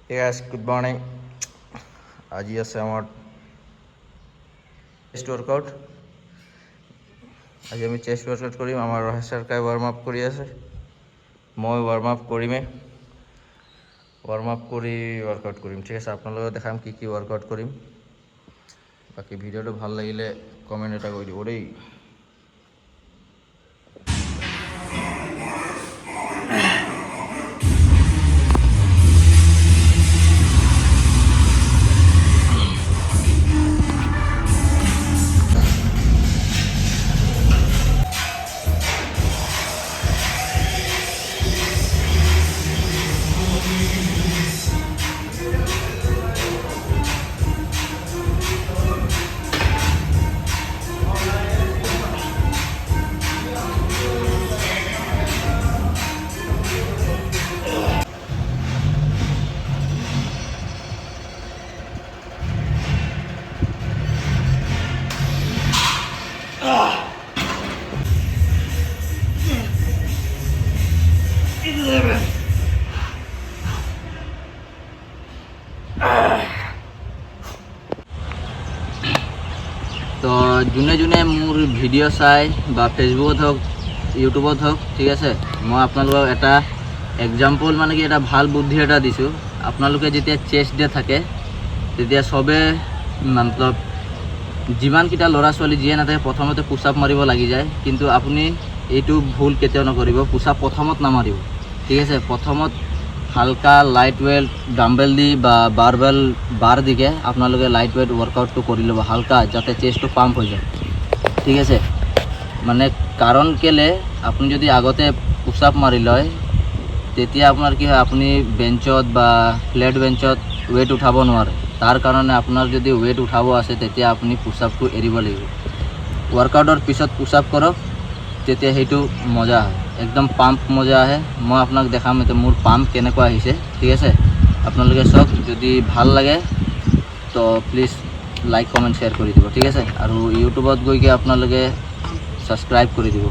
Hey guys, good morning. আজি আছে আমাৰ চেস্ট ওয়াৰ্কআউট। আজি আমি চেস্ট ওয়াৰ্কআউট কৰিম। আমাৰ ৰহেশ সৰকাৰে ৱাৰ্ম আপ কৰি আছে, মই ৱাৰ্ম আপ কৰিমে। ৱাৰ্ম আপ কৰি ৱাৰ্কআউট কৰিম, ঠিক আছে। আপোনালোকক দেখাম কি কি ৱাৰ্কআউট কৰিম। বাকী ভিডিঅ'টো ভাল লাগিলে কমেণ্ট এটা কৰি দিব দেই। তো যোনে যোনে মোৰ ভিডিঅ' চাই বা ফেচবুকত হওক ইউটিউবত হওক, ঠিক আছে, মই আপোনালোকক এটা এক্সাম্পল মানে কি এটা ভাল বুদ্ধি এটা দিছোঁ। আপোনালোকে যেতিয়া চেষ্ট ডে থাকে তেতিয়া চবে মতলব যিমানকেইটা ল'ৰা ছোৱালী যিয়ে নাথাকে প্ৰথমতে পুচাপ মাৰিব লাগি যায়, কিন্তু আপুনি এইটো ভুল কেতিয়াও নকৰিব। পুচাপ প্ৰথমত নামাৰিব, ঠিক আছে। প্ৰথমত হালকা লাইট ৱেট ডাম্বেল দি বা বাৰবেল বাৰ দিকে আপোনালোকে লাইট ৱেট ৱৰ্কআউটটো কৰি ল'ব হালকা, যাতে চেষ্টটো পাম্প হৈ যায়, ঠিক আছে। মানে কাৰণ কেলে আপুনি যদি আগতে পুচাপ মাৰি লয় তেতিয়া আপোনাৰ কি হয়, আপুনি বেঞ্চত বা ফ্লেট বেঞ্চত ৱেট উঠাব নোৱাৰে। তাৰ কাৰণে আপোনাৰ যদি ৱেট উঠাব আছে তেতিয়া আপুনি পুচাপটো এৰিব লাগিব। ৱৰ্কআউটৰ পিছত পুচাপ কৰক, তেতিয়া সেইটো মজা হয়, একদম পাম্প মজা আহে। মই আপোনাক দেখাম এতিয়া মোৰ পাম্প কেনেকুৱা আহিছে, ঠিক আছে। আপোনালোকে চাওক, যদি ভাল লাগে তো প্লিজ লাইক কমেণ্ট শ্বেয়াৰ কৰি দিব, ঠিক আছে। আৰু ইউটিউবত গৈকে আপোনালোকে ছাবস্ক্ৰাইব কৰি দিব।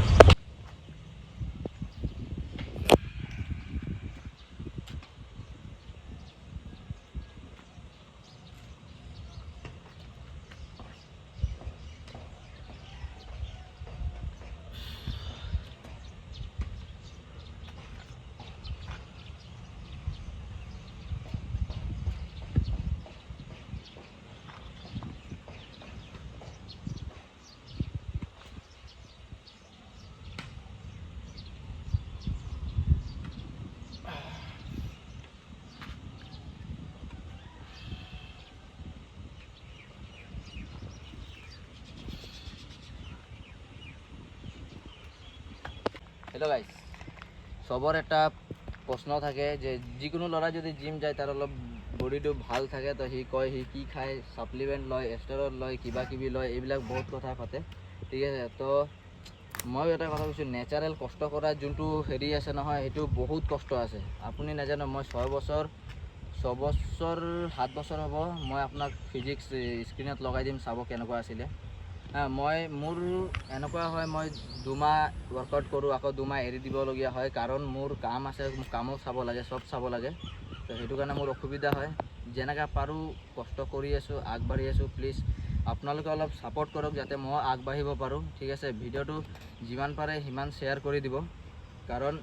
হেল্ল' গাইজ, চবৰ এটা প্ৰশ্ন থাকে যে যিকোনো ল'ৰা যদি জিম যায় তাৰ অলপ বডিটো ভাল থাকে, তো সি কয় সি কি খায়, ছাপ্লিমেণ্ট লয়, ষ্টেৰইড লয়, কিবা কিবি লয়, এইবিলাক বহুত কথা পাতে, ঠিক আছে। তো মই এটা কথা কৈছোঁ, নেচাৰেল কষ্ট কৰা যোনটো হেৰি আছে নহয়, সেইটো বহুত কষ্ট আছে। আপুনি নাজানো, মই 6 বছৰ 7 বছৰ হ'ব, মই আপোনাক ফিজিক্স স্ক্ৰীণত লগাই দিম, চাব কেনেকুৱা আছিলে। মোৰ এনেকুৱা হয়, মই 2 মাহ ৱৰ্কআউট কৰোঁ, আকৌ 2 মাহ এৰি দিবলগীয়া হয়, কাৰণ মোৰ কাম আছে, কামো চাব লাগে, চব চাব লাগে। তো সেইটো কাৰণে মোৰ অসুবিধা হয়। যেনেকৈ পাৰোঁ কষ্ট কৰি আছোঁ, আগবাঢ়ি আছোঁ। প্লিজ আপোনালোকে অলপ ছাপোৰ্ট কৰক যাতে মই আগবাঢ়িব পাৰোঁ, ঠিক আছে। ভিডিঅ'টো যিমান পাৰে সিমান শ্বেয়াৰ কৰি দিব, কাৰণ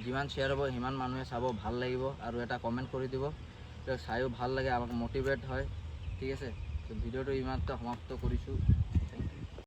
যিমান শ্বেয়াৰ হ'ব সিমান মানুহে চাব, ভাল লাগিব। আৰু এটা কমেণ্ট কৰি দিব, চাইও ভাল লাগে, আমাক মটিভেট হয়, ঠিক আছে। তো ভিডিঅ'টো ইমানতে সমাপ্ত কৰিছোঁ।